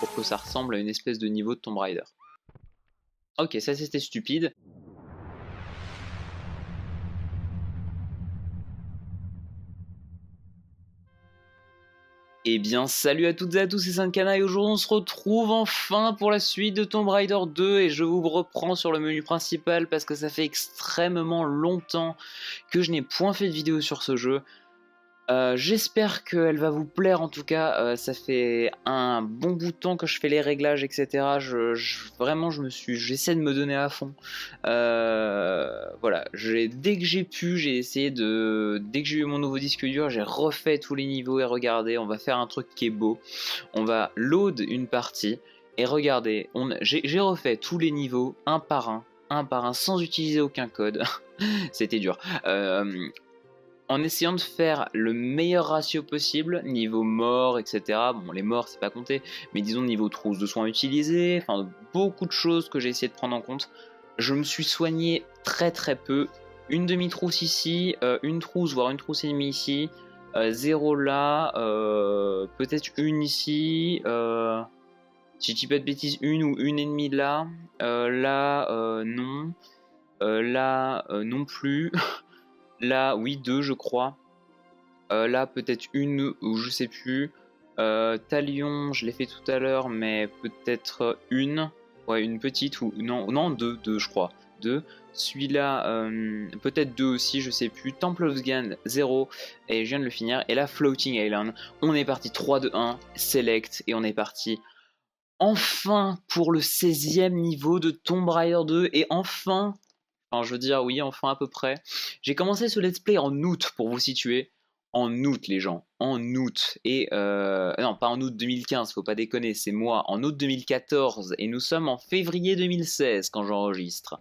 pour que ça ressemble à une espèce de niveau de Tomb Raider. Ok, ça c'était stupide. Eh bien salut à toutes et à tous, c'est Saint-Cana et aujourd'hui on se retrouve enfin pour la suite de Tomb Raider 2 et je vous reprends sur le menu principal parce que ça fait extrêmement longtemps que je n'ai point fait de vidéo sur ce jeu. J'espère qu'elle va vous plaire en tout cas, ça fait un bon bout de temps que je fais les réglages etc. Vraiment j'essaie de me donner à fond. Voilà, dès que j'ai pu, dès que j'ai eu mon nouveau disque dur, j'ai refait tous les niveaux et regardez, on va faire un truc qui est beau. On va load une partie et regardez, j'ai refait tous les niveaux un par un, sans utiliser aucun code. C'était dur. En essayant de faire le meilleur ratio possible, niveau mort, etc. Bon, les morts, c'est pas compté, mais disons niveau trousse de soins utilisées, enfin, beaucoup de choses que j'ai essayé de prendre en compte. Je me suis soigné très peu. Une demi-trousse ici, une trousse, voire une trousse et demie ici, 0 là, peut-être une ici, si je dis pas de bêtises, une ou une et demie là, là, non, là, non plus. Là, oui, deux, je crois. Là, peut-être une ou je sais plus. Talion, je l'ai fait tout à l'heure, mais peut-être une. Ouais, une petite ou. Non, deux, je crois. Deux. Celui-là, peut-être deux aussi, je sais plus. Temple of Sgan, 0. Et je viens de le finir. Et là, Floating Island. On est parti 3, 2, 1. Select. Et on est parti. Enfin pour le 16e niveau de Tomb Raider 2. Et enfin. Enfin, je veux dire, oui, enfin à peu près. J'ai commencé ce let's play en août, pour vous situer. En août, les gens. En août. Et non, pas en août 2015, faut pas déconner, c'est moi. En août 2014. Et nous sommes en février 2016 quand j'enregistre.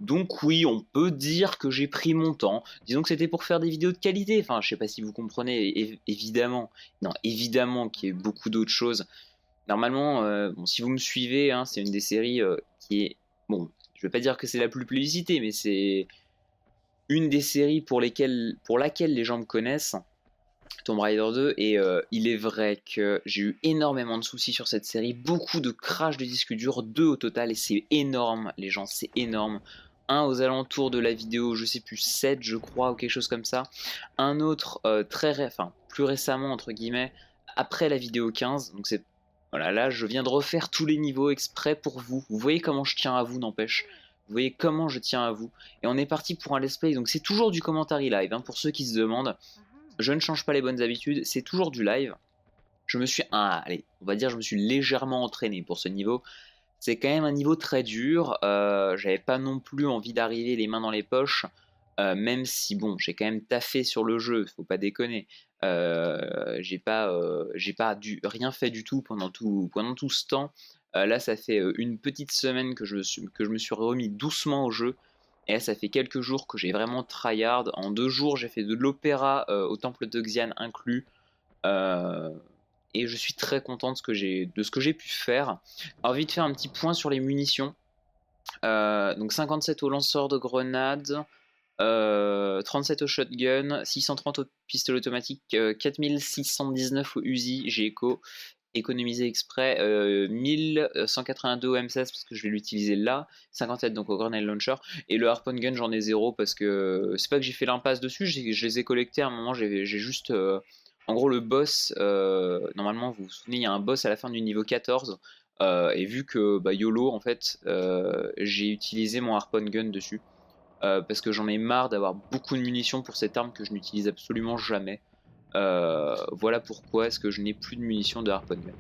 Donc oui, on peut dire que j'ai pris mon temps. Disons que c'était pour faire des vidéos de qualité. Enfin, je sais pas si vous comprenez, évidemment. Non, évidemment qu'il y a eu beaucoup d'autres choses. Normalement, bon, si vous me suivez, hein, c'est une des séries qui est... Bon, je vais pas dire que c'est la plus plébiscitée, mais c'est une des séries pour laquelle les gens me connaissent, Tomb Raider 2, et il est vrai que j'ai eu énormément de soucis sur cette série, beaucoup de crash de disque dur, 2 au total, et c'est énorme, les gens, c'est énorme. Un aux alentours de la vidéo, je sais plus, 7 je crois, ou quelque chose comme ça. Un autre plus récemment, entre guillemets, après la vidéo 15, donc c'est... Voilà, là je viens de refaire tous les niveaux exprès pour vous. Vous voyez comment je tiens à vous, n'empêche. Vous voyez comment je tiens à vous. Et on est parti pour un let's play, donc c'est toujours du commentary live, hein, pour ceux qui se demandent. Je ne change pas les bonnes habitudes, c'est toujours du live. Je me suis, allez, on va dire, je me suis légèrement entraîné pour ce niveau. C'est quand même un niveau très dur. J'avais pas non plus envie d'arriver les mains dans les poches, même si bon, j'ai quand même taffé sur le jeu. Faut pas déconner. J'ai pas rien fait du tout pendant tout ce temps. Là, ça fait une petite semaine que je me suis remis doucement au jeu. Et là, ça fait quelques jours que j'ai vraiment tryhard. En 2 jours, j'ai fait de l'opéra au temple de Xian inclus. Euh, et je suis très content de ce que j'ai pu faire. Alors, vite faire un petit point sur les munitions. Donc 57 au lanceur de grenades, 37 au shotgun, 630 au pistolet automatique, 4619 au Uzi, j'ai économisé exprès, 1182 au M16 parce que je vais l'utiliser là, 57 donc au grenade launcher, et le harpoon gun j'en ai 0 parce que c'est pas que j'ai fait l'impasse dessus, je les ai collectés à un moment, j'ai juste... en gros le boss, normalement vous vous souvenez il y a un boss à la fin du niveau 14, et vu que YOLO en fait, j'ai utilisé mon harpoon gun dessus. Parce que j'en ai marre d'avoir beaucoup de munitions pour cette arme que je n'utilise absolument jamais. Voilà pourquoi est-ce que je n'ai plus de munitions de harpoon gun.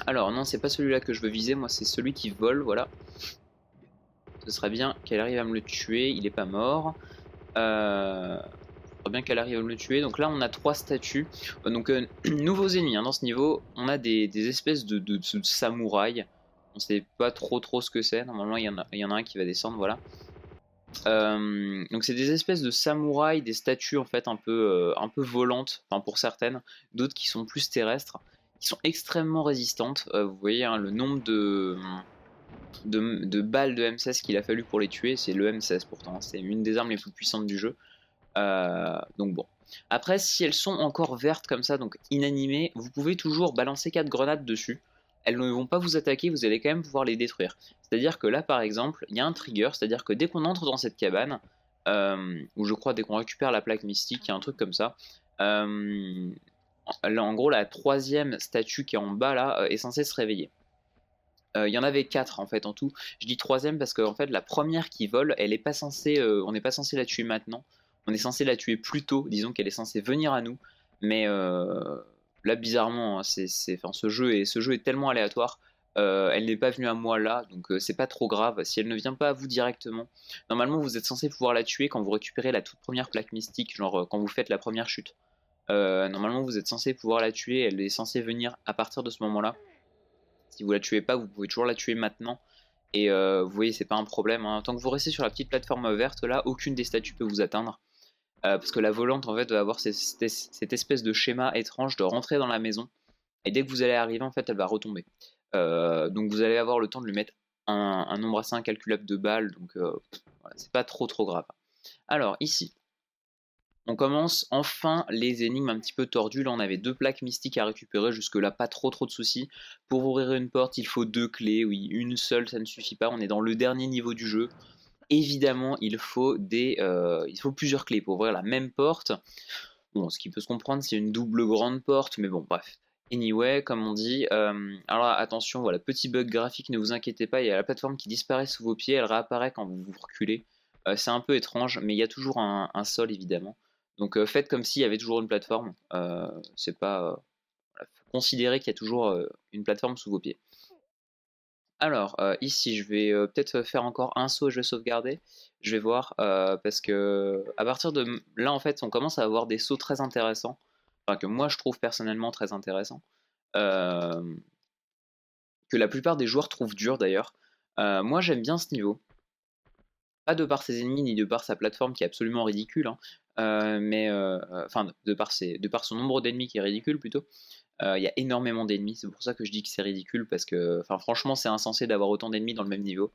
Alors non, c'est pas celui-là que je veux viser, moi c'est celui qui vole, voilà. Ce serait bien qu'elle arrive à me le tuer, il est pas mort. Ce serait bien qu'elle arrive à me le tuer. Donc là on a 3 statues. Donc nouveaux ennemis, hein, dans ce niveau, on a des espèces de samouraïs. On sait pas trop ce que c'est, normalement il y en a un qui va descendre, voilà. Donc c'est des espèces de samouraïs, des statues en fait un peu volantes, enfin pour certaines, d'autres qui sont plus terrestres, qui sont extrêmement résistantes. Vous voyez hein, le nombre de balles de M16 qu'il a fallu pour les tuer, c'est le M16 pourtant, c'est une des armes les plus puissantes du jeu. Donc bon. Après si elles sont encore vertes comme ça, donc inanimées, vous pouvez toujours balancer 4 grenades dessus. elles ne vont pas vous attaquer, vous allez quand même pouvoir les détruire. C'est-à-dire que là, par exemple, il y a un trigger, c'est-à-dire que dès qu'on entre dans cette cabane, ou je crois dès qu'on récupère la plaque mystique, il y a un truc comme ça, là, en gros, la troisième statue qui est en bas là est censée se réveiller. Il y en avait 4 en fait en tout. Je dis troisième parce que en fait la première qui vole, elle est pas censée, on n'est pas censé la tuer maintenant. On est censé la tuer plus tôt. Disons qu'elle est censée venir à nous. Mais là bizarrement, hein, enfin, ce jeu est tellement aléatoire. Elle n'est pas venue à moi là, donc c'est pas trop grave. Si elle ne vient pas à vous directement, normalement vous êtes censé pouvoir la tuer quand vous récupérez la toute première plaque mystique, genre quand vous faites la première chute. Normalement vous êtes censé pouvoir la tuer. Elle est censée venir à partir de ce moment-là. Si vous la tuez pas, vous pouvez toujours la tuer maintenant. Et vous voyez, c'est pas un problème, hein. Tant que vous restez sur la petite plateforme verte là, aucune des statues peut vous atteindre. Parce que la volante en fait va avoir cette espèce de schéma étrange de rentrer dans la maison. Et dès que vous allez arriver, en fait, elle va retomber. Donc vous allez avoir le temps de lui mettre un nombre assez incalculable de balles. Donc voilà, c'est pas trop grave. Alors ici, on commence enfin les énigmes un petit peu tordues. Là, on avait 2 plaques mystiques à récupérer. Jusque-là, pas trop de soucis. Pour ouvrir une porte, il faut 2 clés. Oui, une seule, ça ne suffit pas. On est dans le dernier niveau du jeu. Évidemment, il faut plusieurs clés pour ouvrir la même porte. Bon, ce qui peut se comprendre, c'est une double grande porte, mais bon, bref. Anyway, comme on dit. Alors attention, voilà, petit bug graphique, ne vous inquiétez pas. Il y a la plateforme qui disparaît sous vos pieds. Elle réapparaît quand vous vous reculez. C'est un peu étrange, mais il y a toujours un sol, évidemment. Donc faites comme s'il y avait toujours une plateforme. C'est pas. Voilà, faut considérer qu'il y a toujours une plateforme sous vos pieds. Alors, ici, je vais peut-être faire encore un saut et je vais sauvegarder. Je vais voir, parce que à partir de là, en fait, on commence à avoir des sauts très intéressants. Enfin, que moi, je trouve personnellement très intéressants. Euh, que la plupart des joueurs trouvent dur d'ailleurs. Moi, j'aime bien ce niveau. Pas de par ses ennemis ni de par sa plateforme qui est absolument ridicule, hein, mais enfin de par son nombre d'ennemis qui est ridicule plutôt. Il y a énormément d'ennemis, c'est pour ça que je dis que c'est ridicule parce que enfin franchement c'est insensé d'avoir autant d'ennemis dans le même niveau.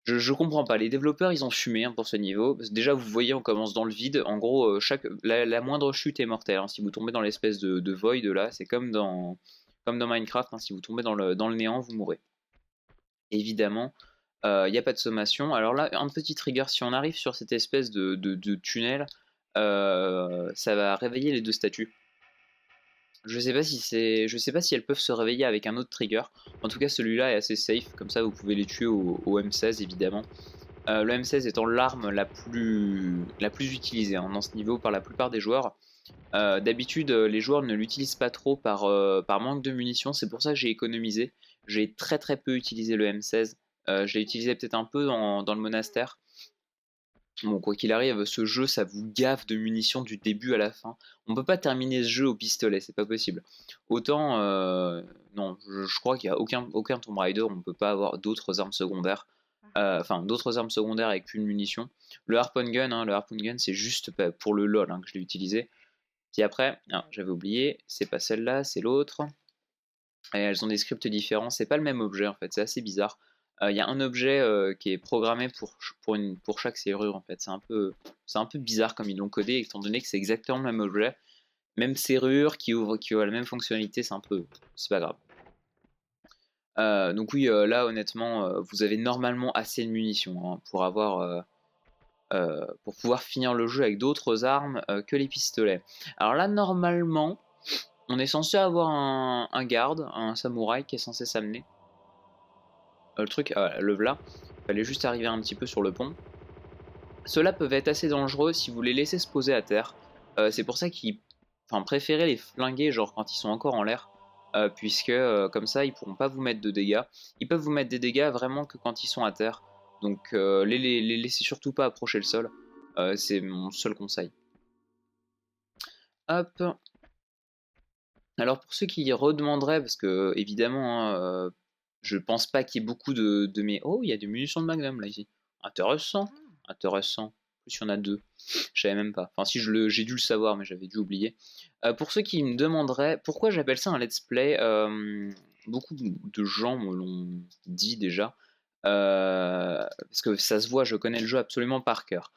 Je comprends pas, les développeurs ils ont fumé, hein, pour ce niveau. Parce que déjà vous voyez on commence dans le vide, en gros la moindre chute est mortelle, hein. Si vous tombez dans l'espèce de void là, c'est comme dans Minecraft, hein. Si vous tombez dans le néant vous mourrez. Évidemment, il n'y a pas de sommation. Alors là, un petit trigger, si on arrive sur cette espèce de tunnel, ça va réveiller les 2 statues. Je sais pas si elles peuvent se réveiller avec un autre trigger. En tout cas, celui-là est assez safe, comme ça vous pouvez les tuer au M16 évidemment. Le M16 étant l'arme la plus utilisée, hein, dans ce niveau par la plupart des joueurs. D'habitude, les joueurs ne l'utilisent pas trop par manque de munitions, c'est pour ça que j'ai économisé. J'ai très peu utilisé le M16. Je l'ai utilisé peut-être un peu dans le monastère. Bon, quoi qu'il arrive, ce jeu, ça vous gaffe de munitions du début à la fin. On peut pas terminer ce jeu au pistolet, c'est pas possible. Autant, non, je crois qu'il n'y a aucun Tomb Raider, on peut pas avoir d'autres armes secondaires. Enfin, d'autres armes secondaires avec qu'une munition. Le Harpoon Gun, hein, c'est juste pour le LOL, hein, que je l'ai utilisé. Puis après, j'avais oublié, c'est pas celle-là, c'est l'autre. Et elles ont des scripts différents, c'est pas le même objet en fait, c'est assez bizarre. Il y a un objet qui est programmé pour chaque serrure en fait, c'est un peu bizarre comme ils l'ont codé, étant donné que c'est exactement le même objet, même serrure qui ouvre la même fonctionnalité, c'est pas grave. Donc oui, là honnêtement, vous avez normalement assez de munitions, hein, pour pouvoir finir le jeu avec d'autres armes que les pistolets. Alors là normalement, on est censé avoir un garde, un samouraï qui est censé s'amener. Le truc, le v'là. Il fallait juste arriver un petit peu sur le pont. Ceux-là peuvent être assez dangereux si vous les laissez se poser à terre. C'est pour ça qu'ils préféraient les flinguer genre quand ils sont encore en l'air. Puisque comme ça ils pourront pas vous mettre de dégâts. Ils peuvent vous mettre des dégâts vraiment que quand ils sont à terre. Donc les laissez surtout pas approcher le sol. C'est mon seul conseil. Hop. Alors pour ceux qui redemanderaient, parce que évidemment, hein, je pense pas qu'il y ait beaucoup de mes... Oh, il y a des munitions de Magnum là ici. Intéressant, intéressant. En plus il y en a 2. Je savais même pas. Enfin si j'ai dû le savoir, mais j'avais dû oublier. Pour ceux qui me demanderaient pourquoi j'appelle ça un let's play, beaucoup de gens me l'ont dit déjà. Parce que ça se voit, je connais le jeu absolument par cœur.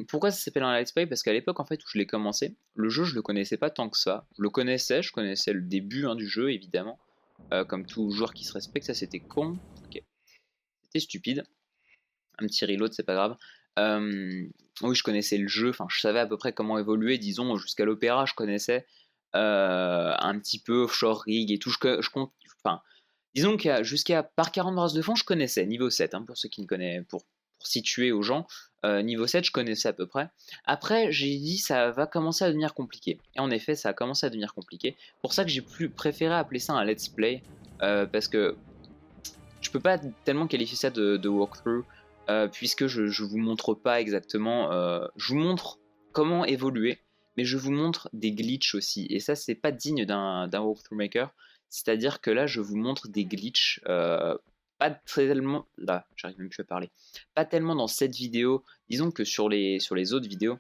Pourquoi ça s'appelle un let's play? Parce qu'à l'époque en fait où je l'ai commencé, le jeu je le connaissais pas tant que ça. Je connaissais le début, hein, du jeu évidemment. comme tout joueur qui se respecte. Ça c'était con, ok, c'était stupide. Un petit reload, c'est pas grave. Oui, je connaissais le jeu, enfin je savais à peu près comment évoluer, disons jusqu'à l'opéra je connaissais un petit peu offshore rig et tout, je compte, enfin disons que jusqu'à par 40 brasses de fond je connaissais, niveau 7, hein, pour ceux qui ne connaissent, pour situer aux gens, niveau 7 je connaissais à peu près. Après j'ai dit ça va commencer à devenir compliqué, et en effet ça a commencé à devenir compliqué, pour ça que j'ai préféré appeler ça un let's play, parce que je peux pas tellement qualifier ça de walkthrough, puisque je vous montre pas exactement, je vous montre comment évoluer, mais je vous montre des glitches aussi, et ça c'est pas digne d'un walkthrough maker, c'est-à-dire que là je vous montre des glitches, pas tellement, là j'arrive même plus à parler, pas tellement dans cette vidéo, disons que sur les autres vidéos,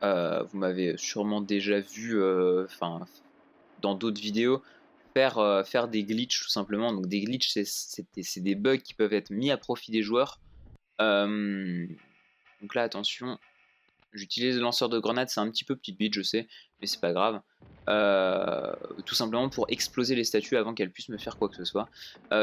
vous m'avez sûrement déjà vu, enfin dans d'autres vidéos, faire des glitches tout simplement. Donc des glitches, c'est des bugs qui peuvent être mis à profit des joueurs. Donc là, attention, j'utilise le lanceur de grenades, c'est un petit peu petite bite, je sais, mais c'est pas grave. Tout simplement pour exploser les statues avant qu'elles puissent me faire quoi que ce soit.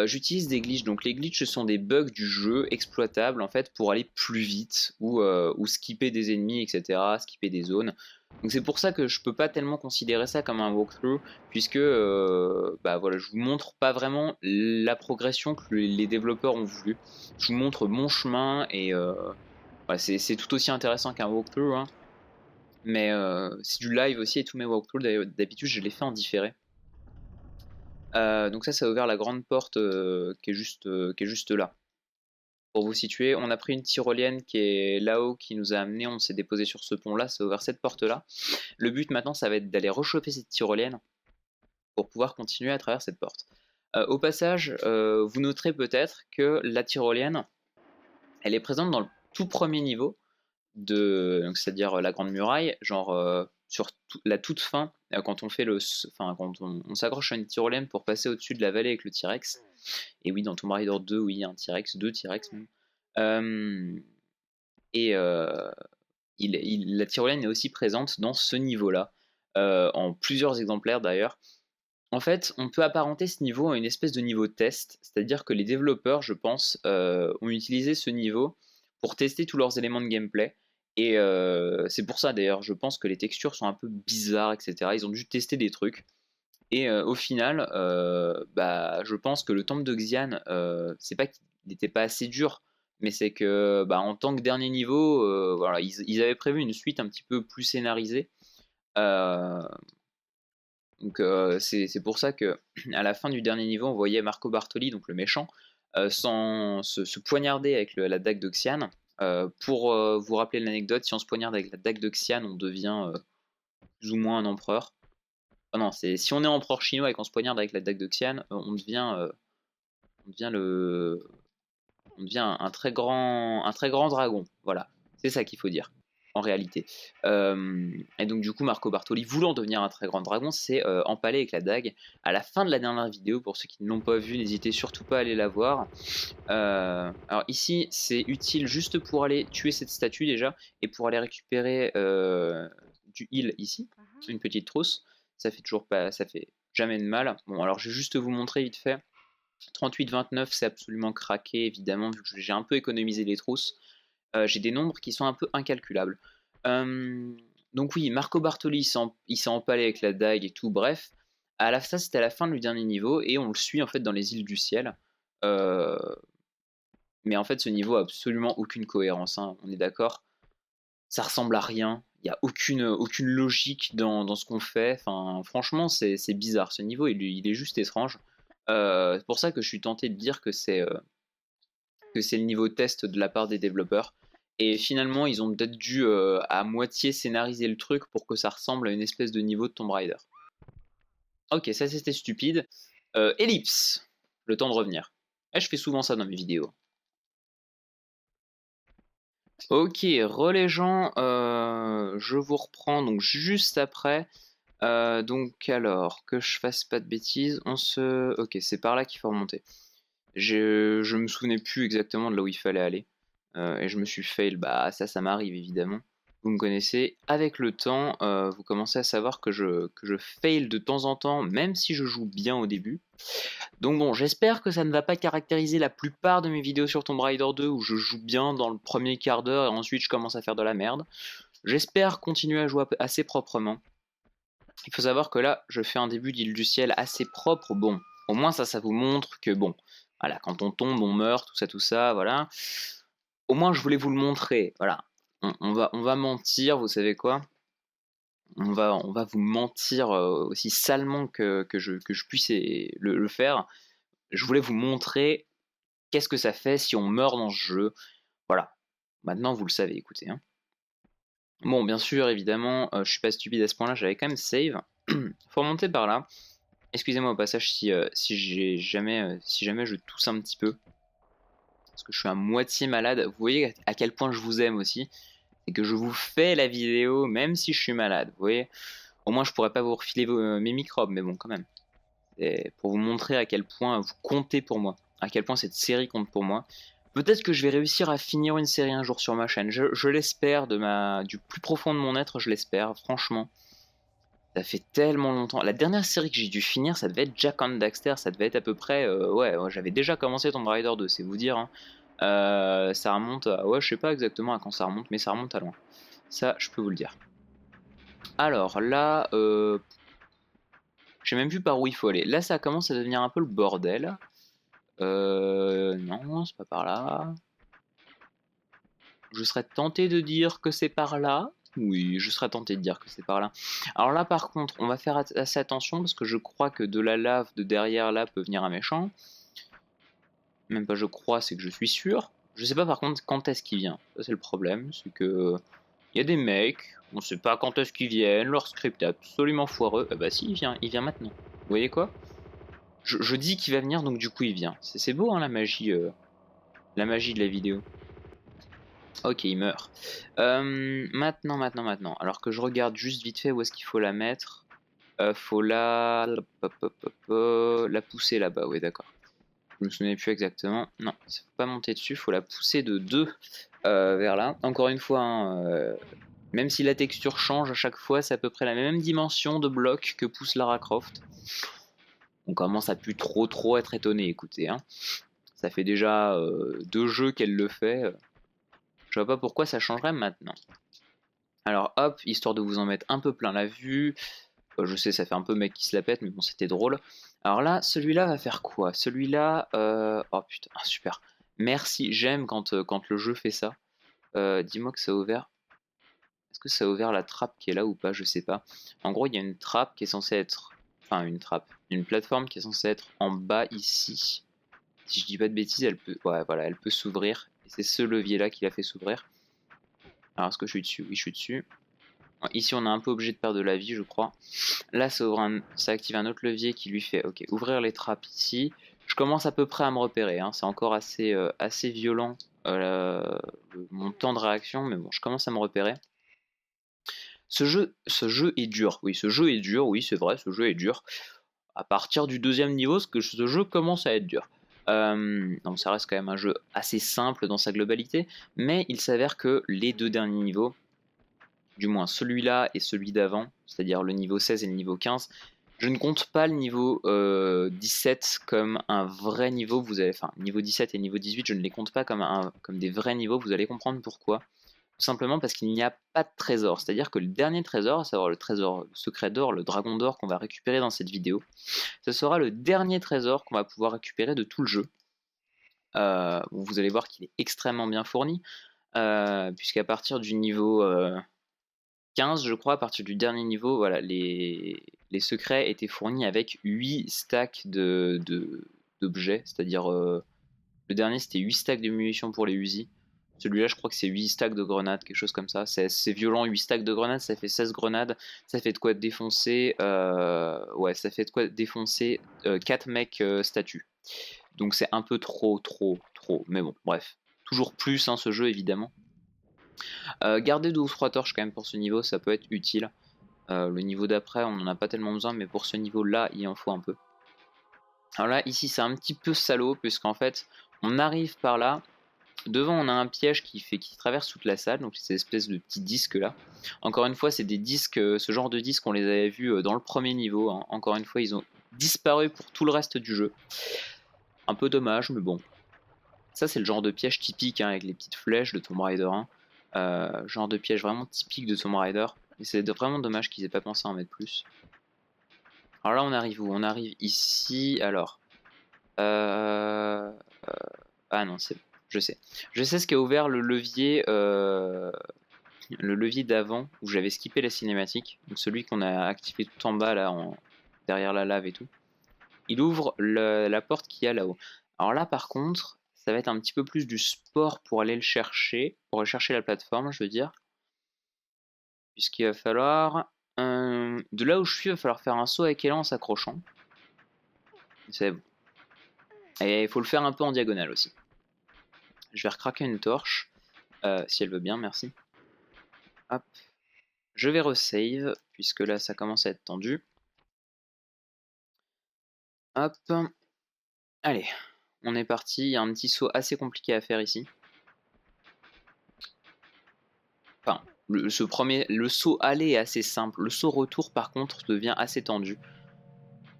J'utilise des glitches, donc les glitches ce sont des bugs du jeu exploitables en fait pour aller plus vite ou skipper des ennemis, etc., skipper des zones. Donc c'est pour ça que je peux pas tellement considérer ça comme un walkthrough, puisque bah voilà, je vous montre pas vraiment la progression que les développeurs ont voulu. Je vous montre mon chemin et ouais, c'est tout aussi intéressant qu'un walkthrough, hein. Mais c'est du live aussi, et tous mes walkthroughs d'habitude je les fais en différé. Donc ça a ouvert la grande porte qui est juste là. Pour vous situer, on a pris une tyrolienne qui est là-haut, qui nous a amené, on s'est déposé sur ce pont là, ça a ouvert cette porte là. Le but maintenant ça va être d'aller rechoper cette tyrolienne pour pouvoir continuer à travers cette porte. Au passage, vous noterez peut-être que la tyrolienne, elle est présente dans le tout premier niveau, c'est-à-dire la grande muraille, genre sur la toute fin, quand on fait quand on s'accroche à une tyrolienne pour passer au-dessus de la vallée avec le T-Rex. Et oui, dans Tomb Raider 2, oui, il y a un T-Rex, 2 T-Rex même. Et la tyrolienne est aussi présente dans ce niveau-là, en plusieurs exemplaires d'ailleurs. En fait, on peut apparenter ce niveau à une espèce de niveau test, c'est-à-dire que les développeurs, je pense, ont utilisé ce niveau pour tester tous leurs éléments de gameplay. Et c'est pour ça d'ailleurs, je pense que les textures sont un peu bizarres, etc. Ils ont dû tester des trucs. Et au final, bah, je pense que le temple de Xian, c'est pas qu'il n'était pas assez dur, mais c'est que bah, en tant que dernier niveau, voilà, ils avaient prévu une suite un petit peu plus scénarisée. Euh, donc c'est pour ça que à la fin du dernier niveau, on voyait Marco Bartoli, donc le méchant, sans se poignarder avec la dague de Xian. Pour vous rappeler l'anecdote, si on se poignarde avec la dague de Xian, on devient plus ou moins un empereur. Oh non, c'est si on est empereur chinois et qu'on se poignarde avec la dague de Xian, on devient un très grand dragon. Voilà, c'est ça qu'il faut dire en réalité. Et donc du coup, Marco Bartoli, voulant devenir un très grand dragon, s'est empalé avec la dague. À la fin de la dernière vidéo, pour ceux qui ne l'ont pas vue, n'hésitez surtout pas à aller la voir. Alors ici, c'est utile juste pour aller tuer cette statue déjà, et pour aller récupérer du heal ici, une petite trousse. Ça fait toujours pas, ça fait jamais de mal. Bon, alors je vais juste vous montrer vite fait. 38-29, c'est absolument craqué, évidemment, vu que j'ai un peu économisé les trousses. J'ai des nombres qui sont un peu incalculables. Donc oui, Marco Bartoli, il s'est empalé avec la dague et tout, bref. Ça, c'était à la fin du dernier niveau, et on le suit en fait dans les îles du ciel. Mais en fait, ce niveau a absolument aucune cohérence, hein, on est d'accord. Ça ressemble à rien, il n'y a aucune logique dans ce qu'on fait. Enfin, franchement, c'est bizarre. Ce niveau, il est juste étrange. C'est pour ça que je suis tenté de dire que c'est le niveau test de la part des développeurs. Et finalement, ils ont peut-être dû à moitié scénariser le truc pour que ça ressemble à une espèce de niveau de Tomb Raider. Ok, ça c'était stupide. Ellipse, le temps de revenir. Je fais souvent ça dans mes vidéos. Ok, les gens, je vous reprends donc juste après. Donc alors, que je fasse pas de bêtises, Ok, c'est par là qu'il faut remonter. Je me souvenais plus exactement de là où il fallait aller. Et je me suis fail, bah ça m'arrive évidemment. Vous me connaissez, avec le temps, vous commencez à savoir que je fail de temps en temps, même si je joue bien au début. Donc bon, j'espère que ça ne va pas caractériser la plupart de mes vidéos sur Tomb Raider 2 où je joue bien dans le premier quart d'heure et ensuite je commence à faire de la merde. J'espère continuer à jouer assez proprement. Il faut savoir que là, je fais un début d'Île du Ciel assez propre. Bon, au moins ça vous montre que bon, voilà, quand on tombe, on meurt, tout ça, voilà. Au moins, je voulais vous le montrer, voilà. On va mentir, vous savez quoi? On va vous mentir aussi salement que je puisse le faire. Je voulais vous montrer qu'est-ce que ça fait si on meurt dans ce jeu. Voilà. Maintenant, vous le savez, écoutez. Hein. Bon, bien sûr, évidemment, je suis pas stupide à ce point-là, j'avais quand même save. Faut remonter par là. Excusez-moi au passage si jamais je tousse un petit peu. Parce que je suis à moitié malade. Vous voyez à quel point je vous aime aussi. C'est que je vous fais la vidéo même si je suis malade. Vous voyez, au moins je pourrais pas vous refiler mes microbes, mais bon, quand même. Et pour vous montrer à quel point vous comptez pour moi. À quel point cette série compte pour moi. Peut-être que je vais réussir à finir une série un jour sur ma chaîne. Je l'espère, du plus profond de mon être, je l'espère, franchement. Ça fait tellement longtemps. La dernière série que j'ai dû finir, ça devait être Jack and Daxter. Ça devait être à peu près. Ouais, j'avais déjà commencé Tomb Raider 2, c'est vous dire. Hein. Ça remonte à. Ouais, je sais pas exactement à quand ça remonte, mais ça remonte à loin. Ça, je peux vous le dire. Alors là, je sais même plus par où il faut aller. Là, ça commence à devenir un peu le bordel. Non, c'est pas par là. Je serais tenté de dire que c'est par là. Oui, je serais tenté de dire que c'est par là. Alors là, par contre, on va faire assez attention parce que je crois que de la lave de derrière là peut venir un méchant. Même pas je crois, c'est que je suis sûr. Je sais pas par contre quand est-ce qu'il vient. Ça, c'est le problème. C'est que il y a des mecs, on sait pas quand est-ce qu'ils viennent, leur script est absolument foireux. Ah bah si, il vient maintenant. Vous voyez quoi? Je dis qu'il va venir, donc du coup il vient. C'est beau hein, la magie de la vidéo. Ok, il meurt. Maintenant. Alors que je regarde juste vite fait où est-ce qu'il faut la mettre. Faut la pousser là-bas, ouais d'accord. Je me souvenais plus exactement. Non, ça faut pas monter dessus, faut la pousser de 2 vers là. Encore une fois, hein, même si la texture change à chaque fois, c'est à peu près la même dimension de bloc que pousse Lara Croft. On commence à plus trop être étonné, écoutez. Hein. Ça fait déjà 2 jeux qu'elle le fait. Je vois pas pourquoi ça changerait maintenant. Alors hop, histoire de vous en mettre un peu plein la vue. Je sais, ça fait un peu mec qui se la pète, mais bon, c'était drôle. Alors là, celui-là va faire quoi? Celui-là... Oh putain, super. Merci, j'aime quand le jeu fait ça. Dis-moi que ça a ouvert... Est-ce que ça a ouvert la trappe qui est là ou pas? Je sais pas. En gros, il y a une trappe qui est censée être... Enfin, une trappe. Une plateforme qui est censée être en bas ici. Si je dis pas de bêtises, elle peut... Ouais, voilà, elle peut s'ouvrir. Et c'est ce levier-là qui l'a fait s'ouvrir. Alors, est-ce que je suis dessus? Oui, je suis dessus. Ici, on est un peu obligé de perdre de la vie, je crois. Là, ça active un autre levier qui lui fait ok, ouvrir les trappes ici. Je commence à peu près à me repérer. Hein. C'est encore assez violent mon temps de réaction, mais bon, je commence à me repérer. Ce jeu est dur. Oui, ce jeu est dur. Oui, c'est vrai, ce jeu est dur. À partir du 2e niveau, ce jeu commence à être dur. Donc ça reste quand même un jeu assez simple dans sa globalité, mais il s'avère que les 2 derniers niveaux, du moins celui-là et celui d'avant, c'est-à-dire le niveau 16 et le niveau 15, je ne compte pas le niveau 17 comme un vrai niveau. Enfin, niveau 17 et niveau 18, je ne les compte pas comme des vrais niveaux. Vous allez comprendre pourquoi. Tout simplement parce qu'il n'y a pas de trésor. C'est-à-dire que le dernier trésor, à savoir le trésor secret d'or, le dragon d'or qu'on va récupérer dans cette vidéo, ce sera le dernier trésor qu'on va pouvoir récupérer de tout le jeu. Vous allez voir qu'il est extrêmement bien fourni, puisqu'à partir du niveau 15, je crois, à partir du dernier niveau, voilà, les secrets étaient fournis avec 8 stacks d'objets, c'est-à-dire le dernier c'était 8 stacks de munitions pour les Uzi. Celui-là, je crois que c'est 8 stacks de grenades, quelque chose comme ça. C'est violent, 8 stacks de grenades, ça fait 16 grenades, ça fait de quoi défoncer, ouais, ça fait de quoi défoncer 4 mecs statues. Donc c'est un peu trop, mais bon, bref. Toujours plus, hein, ce jeu, évidemment. Garder 2 ou 3 torches quand même pour ce niveau, ça peut être utile. Le niveau d'après, on n'en a pas tellement besoin, mais pour ce niveau-là, il en faut un peu. Alors là, ici, c'est un petit peu salaud, puisqu'en fait, on arrive par là, Devant, on a un piège qui traverse toute la salle, donc ces espèces de petits disques là. Encore une fois, c'est des disques, ce genre de disques, on les avait vus dans le premier niveau. Hein. Encore une fois, ils ont disparu pour tout le reste du jeu. Un peu dommage, mais bon. Ça, c'est le genre de piège typique hein, avec les petites flèches de Tomb Raider 1. Genre de piège vraiment typique de Tomb Raider. Et c'est vraiment dommage qu'ils aient pas pensé à en mettre plus. Alors là, on arrive où? On arrive ici. Alors. Ah non, je sais. Je sais ce qui a ouvert le levier d'avant où j'avais skippé la cinématique. Donc celui qu'on a activé tout en bas là, derrière la lave et tout. Il ouvre la porte qu'il y a là-haut. Alors là, par contre, ça va être un petit peu plus du sport pour aller le chercher, pour aller chercher la plateforme, je veux dire. Puisqu'il va falloir... de là où je suis, il va falloir faire un saut avec élan en s'accrochant. C'est bon. Et il faut le faire un peu en diagonale aussi. Je vais recraquer une torche, si elle veut bien, merci. Hop. Je vais resave, puisque là ça commence à être tendu. Hop. Allez, on est parti. Il y a un petit saut assez compliqué à faire ici. Enfin, le saut aller est assez simple. Le saut retour, par contre, devient assez tendu.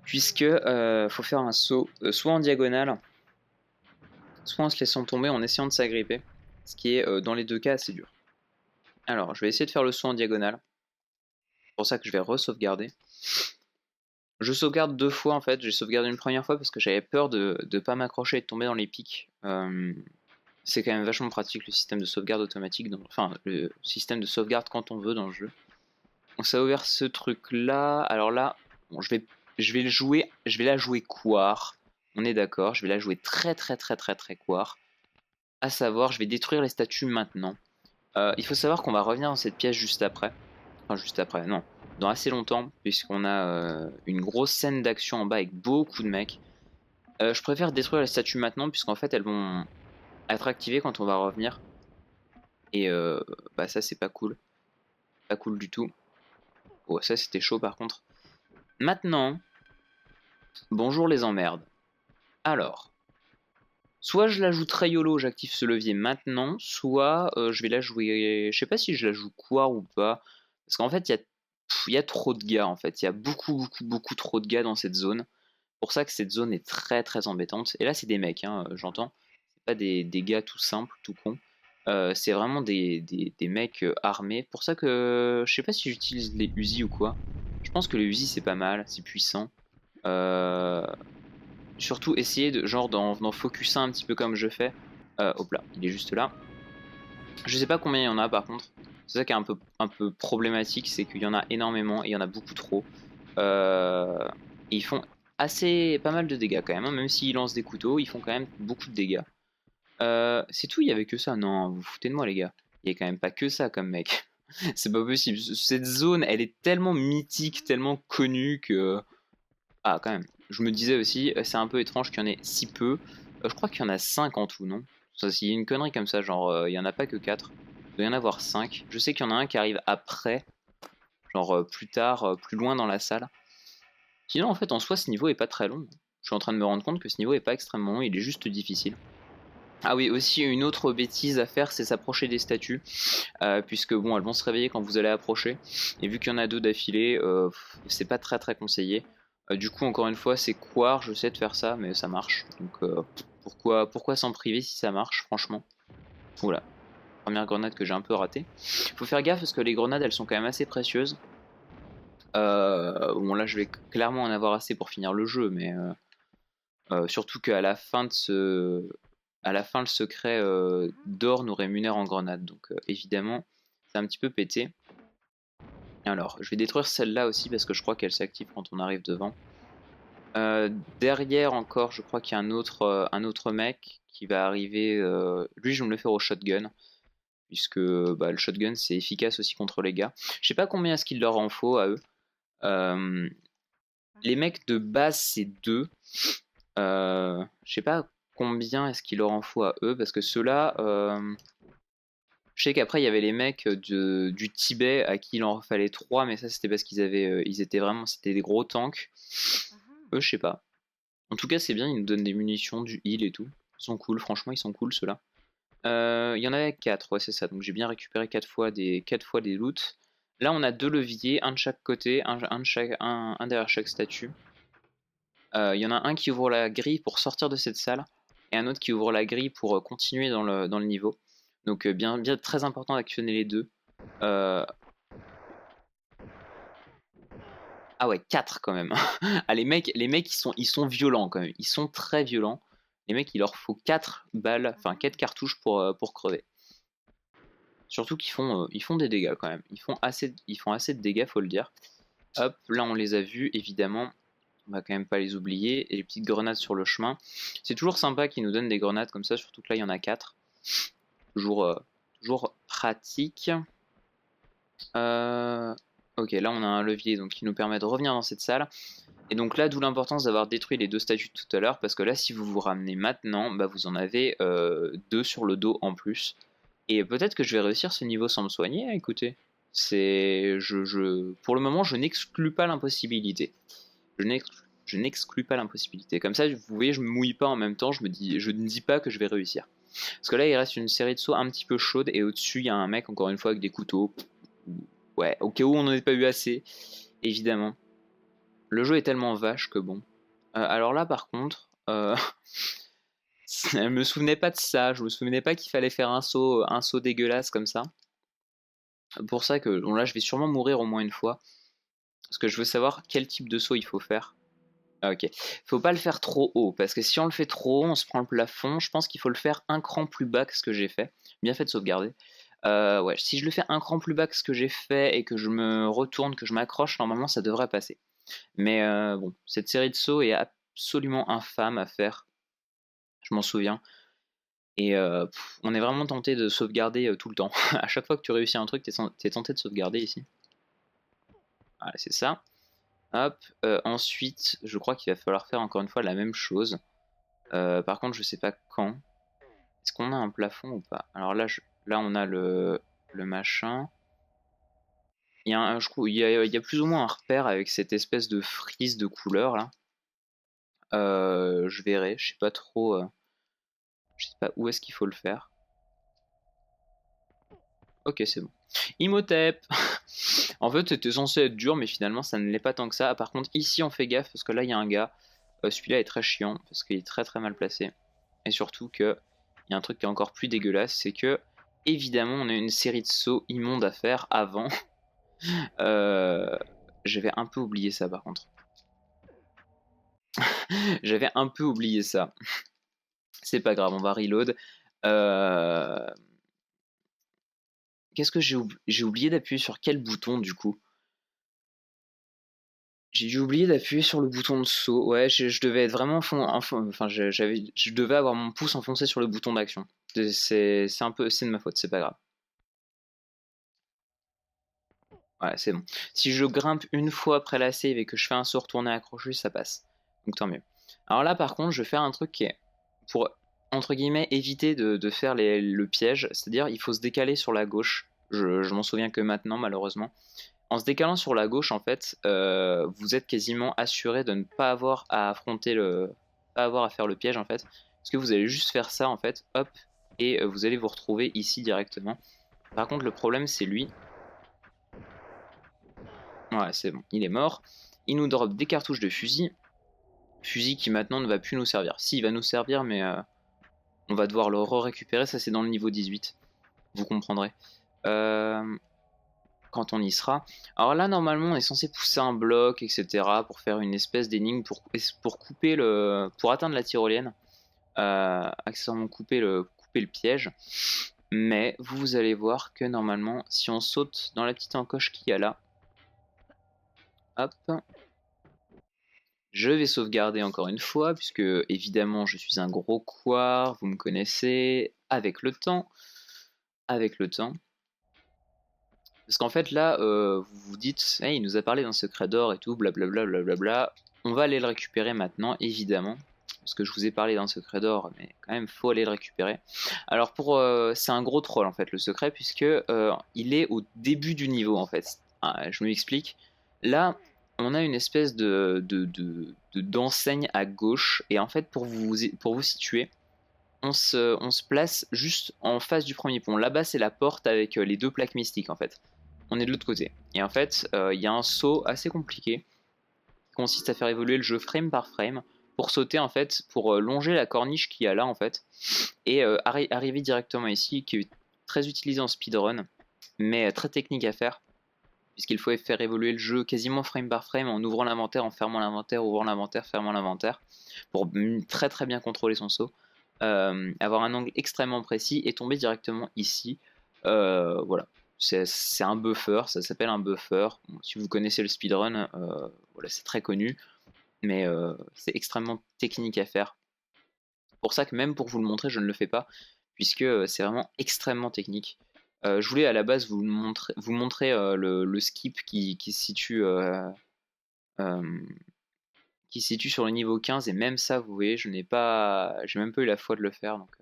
Puisque faut faire un saut soit en diagonale, soit en se laissant tomber en essayant de s'agripper. Ce qui est dans les deux cas assez dur. Alors, je vais essayer de faire le saut en diagonale. C'est pour ça que je vais re-sauvegarder. Je sauvegarde 2 fois en fait. J'ai sauvegardé une première fois parce que j'avais peur de ne pas m'accrocher et de tomber dans les pics. C'est quand même vachement pratique le système de sauvegarde automatique, enfin le système de sauvegarde quand on veut dans le jeu. Donc ça a ouvert ce truc là. Alors là, bon, je vais la jouer couard. On est d'accord, je vais la jouer très couard. À savoir, je vais détruire les statues maintenant. Il faut savoir qu'on va revenir dans cette pièce juste après. Enfin juste après, non. Dans assez longtemps, puisqu'on a une grosse scène d'action en bas avec beaucoup de mecs. Je préfère détruire les statues maintenant, puisqu'en fait elles vont être activées quand on va revenir. Et bah ça c'est pas cool. Pas cool du tout. Oh ça c'était chaud par contre. Maintenant, bonjour les emmerdes. Alors, soit je la joue très YOLO, j'active ce levier maintenant, soit je vais la jouer... Je sais pas si je la joue quoi ou pas. Parce qu'en fait il y a trop de gars en fait. Il y a beaucoup trop de gars dans cette zone. C'est pour ça que cette zone est très embêtante. Et là c'est des mecs, hein, j'entends. C'est pas des gars tout simples, tout cons. C'est vraiment des mecs armés. Pour ça que je sais pas si j'utilise les Uzi ou quoi. Je pense que les Uzi c'est pas mal, c'est puissant. Surtout essayer de genre d'en focuser un petit peu comme je fais. Hop là, il est juste là. Je sais pas combien il y en a par contre. C'est ça qui est un peu problématique, c'est qu'il y en a énormément et il y en a beaucoup trop. Et ils font pas mal de dégâts quand même, hein. Même s'ils lancent des couteaux, ils font quand même beaucoup de dégâts. C'est tout, il y avait que ça. Non, vous foutez de moi les gars. Il y a quand même pas que ça comme mec. C'est pas possible. Cette zone, elle est tellement mythique, tellement connue que... Ah, quand même. Je me disais aussi, c'est un peu étrange qu'il y en ait si peu. Je crois qu'il y en a 5 en tout, non? Ça, c'est une connerie comme ça, genre, il y en a pas que 4. Il doit y en avoir 5. Je sais qu'il y en a un qui arrive après, genre plus tard, plus loin dans la salle. Sinon, en fait, en soi, ce niveau est pas très long. Je suis en train de me rendre compte que ce niveau est pas extrêmement long, il est juste difficile. Ah oui, aussi une autre bêtise à faire, c'est s'approcher des statues, puisque bon, elles vont se réveiller quand vous allez approcher, et vu qu'il y en a 2 d'affilée, c'est pas très conseillé. Du coup, encore une fois, c'est couard, je sais de faire ça, mais ça marche, donc pourquoi s'en priver si ça marche, franchement. Oula, première grenade que j'ai un peu ratée. Faut faire gaffe parce que les grenades, elles sont quand même assez précieuses. Bon là, je vais clairement en avoir assez pour finir le jeu, mais surtout qu'à la fin le secret d'or nous rémunère en grenade. Donc évidemment, c'est un petit peu pété. Alors, je vais détruire celle-là aussi parce que je crois qu'elle s'active quand on arrive devant. Derrière encore, je crois qu'il y a un autre mec qui va arriver. Lui, je vais me le faire au shotgun. Puisque bah, le shotgun, c'est efficace aussi contre les gars. Je sais pas combien est-ce qu'il leur en faut à eux. Les mecs de base, c'est 2. Je sais pas combien est-ce qu'il leur en faut à eux, parce que ceux-là, je sais qu'après il y avait les mecs du Tibet à qui il en fallait 3, mais ça c'était parce ils étaient vraiment, c'était des gros tanks. Eux, je sais pas. En tout cas, c'est bien, ils nous donnent des munitions, du heal et tout. Ils sont cool, franchement, ils sont cool ceux-là. Il y en avait 4, ouais c'est ça, donc j'ai bien récupéré 4 fois des loots. Là on a 2 leviers, un de chaque côté, un derrière chaque statue. Il y en a un qui ouvre la grille pour sortir de cette salle, et un autre qui ouvre la grille pour continuer dans le niveau. Donc bien très important d'actionner les deux. Ah ouais, 4 quand même. Ah, les mecs ils sont violents quand même. Ils sont très violents. Les mecs, il leur faut 4 balles, enfin 4 cartouches pour crever. Surtout ils font des dégâts quand même. Ils font assez de dégâts, faut le dire. Hop, là on les a vus, évidemment. On va quand même pas les oublier. Et les petites grenades sur le chemin. C'est toujours sympa qu'ils nous donnent des grenades comme ça, surtout que là il y en a 4. Toujours pratique. Ok, là on a un levier donc, qui nous permet de revenir dans cette salle. Et donc là, d'où l'importance d'avoir détruit les 2 statues de tout à l'heure, parce que là, si vous vous ramenez maintenant, bah, vous en avez 2 sur le dos en plus. Et peut-être que je vais réussir ce niveau sans me soigner, écoutez. Pour le moment, je n'exclus pas l'impossibilité. Je n'exclus pas l'impossibilité. Comme ça, vous voyez, je me mouille pas en même temps, je ne dis pas que je vais réussir. Parce que là, il reste une série de sauts un petit peu chaude, et au-dessus, il y a un mec, encore une fois, avec des couteaux. Ouais, au cas où on n'en ait pas eu assez, évidemment. Le jeu est tellement vache que bon. Alors là, par contre, je me souvenais pas de ça. Je me souvenais pas qu'il fallait faire un saut dégueulasse comme ça. Pour ça que bon, là, je vais sûrement mourir au moins une fois. Parce que je veux savoir quel type de saut il faut faire. Ah, ok. Faut pas le faire trop haut. Parce que si on le fait trop haut, on se prend le plafond. Je pense qu'il faut le faire un cran plus bas que ce que j'ai fait. Bien fait de sauvegarder. Ouais, si je le fais un cran plus bas que ce que j'ai fait et que je me retourne, que je m'accroche, normalement ça devrait passer. Mais bon, cette série de sauts est absolument infâme à faire. Je m'en souviens. Et on est vraiment tenté de sauvegarder tout le temps. À chaque fois que tu réussis un truc, t'es tenté de sauvegarder ici. Voilà, c'est ça. Hop. Ensuite, je crois qu'il va falloir faire encore une fois la même chose. Par contre, je sais pas quand. Est-ce qu'on a un plafond ou pas? Alors là, là, on a le machin. Il y a plus ou moins un repère avec cette espèce de frise de couleur là. Je verrai, je sais pas trop. Je sais pas où est-ce qu'il faut le faire. Ok, c'est bon. Imhotep. En fait, c'était censé être dur, mais finalement, ça ne l'est pas tant que ça. Par contre, ici, on fait gaffe, parce que là, il y a un gars. Celui-là est très chiant, parce qu'il est très très mal placé. Et surtout que, il y a un truc qui est encore plus dégueulasse, c'est que, évidemment, on a une série de sauts immondes à faire avant. J'avais un peu oublié ça, par contre. J'avais un peu oublié ça. C'est pas grave, on va reload. Qu'est-ce que j'ai oublié d'appuyer sur quel bouton du coup? J'ai dû oublier d'appuyer sur le bouton de saut. Ouais, je devais être vraiment enfin, je devais avoir mon pouce enfoncé sur le bouton d'action. C'est un peu, c'est de ma faute, c'est pas grave. Ouais, c'est bon. Si je grimpe une fois après la save et que je fais un saut retourné accroché, ça passe. Donc tant mieux. Alors là, par contre, je vais faire un truc qui est pour, entre guillemets, éviter de faire le piège. C'est-à-dire, il faut se décaler sur la gauche. Je m'en souviens que maintenant, malheureusement. En se décalant sur la gauche, en fait, vous êtes quasiment assuré de ne pas avoir à affronter pas avoir à faire le piège, en fait. Parce que vous allez juste faire ça, en fait, hop, et vous allez vous retrouver ici directement. Par contre, le problème, c'est lui. Ouais, c'est bon, il est mort. Il nous drop des cartouches de fusil. Fusil qui maintenant ne va plus nous servir. Si, il va nous servir, mais on va devoir le récupérer. Ça, c'est dans le niveau 18. Vous comprendrez. Quand on y sera. Alors là, normalement, on est censé pousser un bloc, etc. pour faire une espèce d'énigme pour couper pour atteindre la tyrolienne. Accessoirement couper le piège. Mais vous allez voir que normalement, si on saute dans la petite encoche qu'il y a là, hop, je vais sauvegarder encore une fois, puisque évidemment je suis un gros couard, vous me connaissez, avec le temps. Avec le temps. Parce qu'en fait là, vous vous dites, hey, il nous a parlé d'un secret d'or et tout, blablabla, blablabla. On va aller le récupérer maintenant, évidemment. Parce que je vous ai parlé d'un secret d'or, mais quand même, faut aller le récupérer. Alors c'est un gros troll en fait, le secret, puisque il est au début du niveau en fait. Ah, je m'explique. Là, on a une espèce d'enseigne à gauche, et en fait, pour vous situer, on se place juste en face du premier pont. Là-bas, c'est la porte avec les 2 plaques mystiques en fait. On est de l'autre côté. Et en fait, il y a un saut assez compliqué qui consiste à faire évoluer le jeu frame par frame pour sauter en fait, pour longer la corniche qu'il y a là en fait, et arriver directement ici, qui est très utilisé en speedrun, mais très technique à faire, puisqu'il faut faire évoluer le jeu quasiment frame par frame en ouvrant l'inventaire, en fermant l'inventaire, ouvrant l'inventaire, fermant l'inventaire, pour très très bien contrôler son saut, avoir un angle extrêmement précis et tomber directement ici. Voilà, c'est un buffer, ça s'appelle un buffer. Bon, si vous connaissez le speedrun, voilà, c'est très connu, mais c'est extrêmement technique à faire. C'est pour ça que même pour vous le montrer, je ne le fais pas, puisque c'est vraiment extrêmement technique. Je voulais à la base vous montrer le skip qui se situe, sur le niveau 15, et même ça, vous voyez, j'ai même pas eu la foi de le faire, donc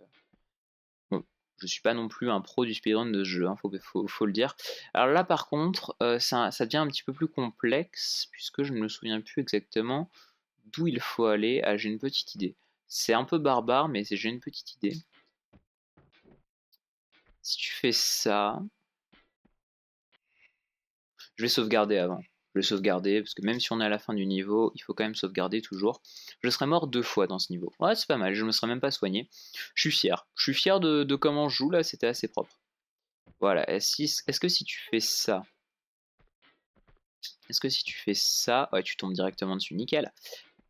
bon, je suis pas non plus un pro du speedrun de ce jeu, hein, faut le dire. Alors là par contre, ça devient un petit peu plus complexe, puisque je ne me souviens plus exactement d'où il faut aller. Ah, j'ai une petite idée. C'est un peu barbare, mais j'ai une petite idée. Si tu fais ça, je vais sauvegarder avant. Je vais sauvegarder, parce que même si on est à la fin du niveau, il faut quand même sauvegarder toujours. Je serais mort 2 fois dans ce niveau. Ouais, c'est pas mal, je me serais même pas soigné. Je suis fier. Je suis fier de comment je joue là, c'était assez propre. Voilà, est-ce que si tu fais ça... Est-ce que si tu fais ça... Ouais, tu tombes directement dessus, nickel.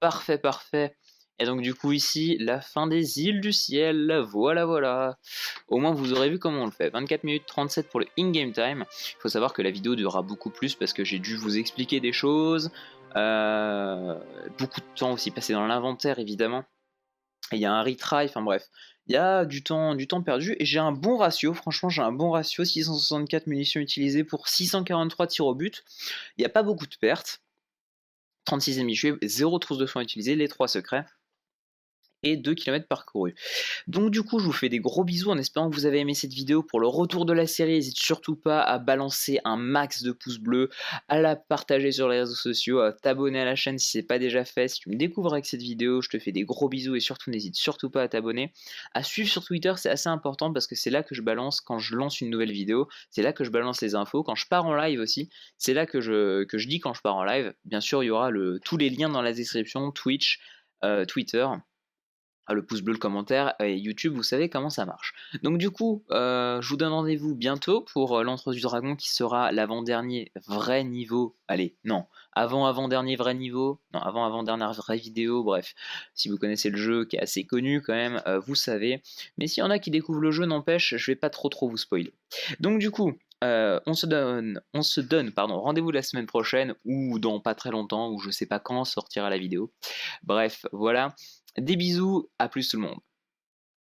Parfait, parfait. Et donc du coup ici, la fin des îles du ciel, voilà voilà. Au moins vous aurez vu comment on le fait. 24 minutes 37 pour le in-game time. Il faut savoir que la vidéo durera beaucoup plus parce que j'ai dû vous expliquer des choses. Beaucoup de temps aussi passé dans l'inventaire évidemment. Et il y a un retry, enfin bref. Il y a du temps perdu et j'ai un bon ratio, franchement j'ai un bon ratio, 664 munitions utilisées pour 643 tirs au but. Il n'y a pas beaucoup de pertes. 36 ennemis tués, 0 trousse de soins utilisée, les 3 secrets et 2 km parcourus. Donc du coup je vous fais des gros bisous en espérant que vous avez aimé cette vidéo. Pour le retour de la série, n'hésite surtout pas à balancer un max de pouces bleus, à la partager sur les réseaux sociaux, à t'abonner à la chaîne si c'est pas déjà fait. Si tu me découvres avec cette vidéo, je te fais des gros bisous et surtout n'hésite surtout pas à t'abonner. À suivre sur Twitter, c'est assez important parce que c'est là que je balance quand je lance une nouvelle vidéo, c'est là que je balance les infos, quand je pars en live aussi, c'est là que je dis quand je pars en live. Bien sûr il y aura tous les liens dans la description, Twitch, Twitter, le pouce bleu, le commentaire, et YouTube, vous savez comment ça marche. Donc du coup, je vous donne rendez-vous bientôt pour l'Entre du Dragon qui sera l'avant-dernier vrai niveau. Allez, non, avant-avant-dernier vrai niveau, non, avant-avant-dernière vraie vidéo, bref. Si vous connaissez le jeu, qui est assez connu quand même, vous savez. Mais s'il y en a qui découvrent le jeu, n'empêche, je vais pas trop vous spoiler. Donc du coup, on se donne rendez-vous la semaine prochaine, ou dans pas très longtemps, ou je sais pas quand sortira la vidéo. Bref, voilà. Des bisous, à plus tout le monde.